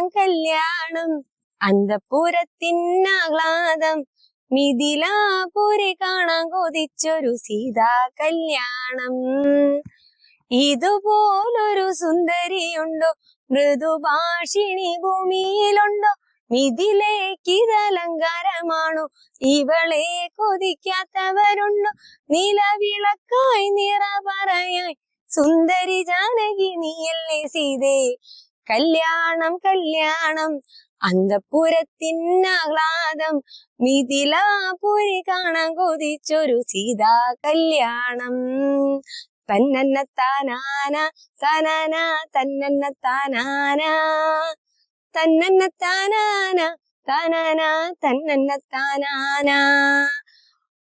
കല്യാണം അന്തപുരത്തിനാഹ്ലാദം മിഥിലാപുരി കാണാൻ കൊതിച്ചൊരു സീതാ കല്യാണം. ഇതുപോലൊരു സുന്ദരിയുണ്ടോ, മൃദുഭാഷിണി ഭൂമിയിലുണ്ടോ? മിഥിലേക്കിതലങ്കാരമാണോ, ഇവളെ കൊതിക്കാത്തവരുണ്ടോ? നിലവിളക്കായി നിറ പറയായി സുന്ദരി ജാനകി നീയല്ലേ സീതേ. കല്യാണം കല്യാണം അന്തപുരത്തിനാഹ്ലാദം മിഥിലാപുരി കാണാൻ കൊതിച്ചൊരു സീതാ കല്യാണം. തന്നന്ന താനാന തനന തന്നന്ന താനാന തന്നന്ന താനാന തനന തന്നന്ന താനാന.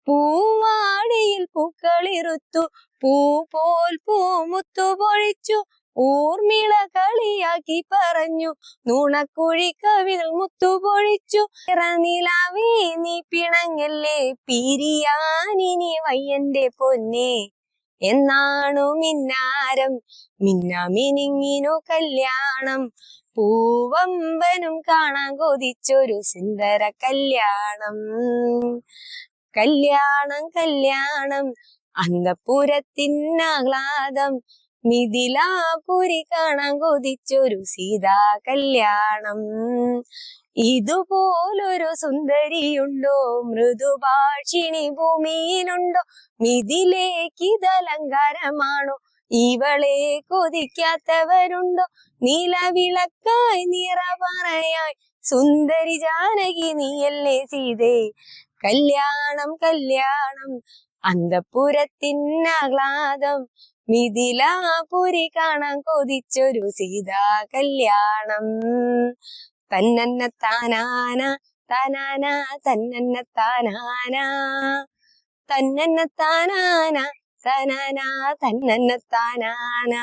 പൂവാടിയിൽ പൂക്കളിറുത്തു, പൂ പോൽ പൂമുത്തു പൊഴിച്ചു, ഊർമിള കളിയാക്കി പറഞ്ഞു, നുണക്കുഴി കവികൾ മുത്തുപൊഴിച്ചു. നിലാവേ നീ പിണങ്ങല്ലേ, പിരിയാനിനി വയ്യന്റെ പൊന്നെ. എന്നാണു മിന്നാരം മിന്നിങ്ങിനു കല്യാണം, പൂവമ്പനും കാണാൻ കൊതിച്ചൊരു സുന്ദര കല്യാണം. കല്യാണം കല്യാണം അന്തപുരത്തിനാഹ്ലാദം മിഥിലാപുരി കാണാൻ കൊതിച്ചൊരു സീതാ കല്യാണം. ഇതുപോലൊരു സുന്ദരിയുണ്ടോ, മൃദുഭാഷിണി ഭൂമിയിലുണ്ടോ? മിഥിലേക്കിതലങ്കാരമാണോ, ഇവളെ കൊതിക്കാത്തവരുണ്ടോ? നിലവിളക്കായി നിറ പറയായി സുന്ദരി ജാനകി നീയല്ലേ സീതേ. കല്യാണം കല്യാണം അന്തപുരത്തിനാഹ്ലാദം മിഥിലാപുരി കാണാൻ കൊതിച്ചൊരു സീതാ കല്യാണം. തന്നന്ന താനാന തനന തന്നന്ന താനാന തന്നന്ന താനാന തനന തന്നന്ന താനാന.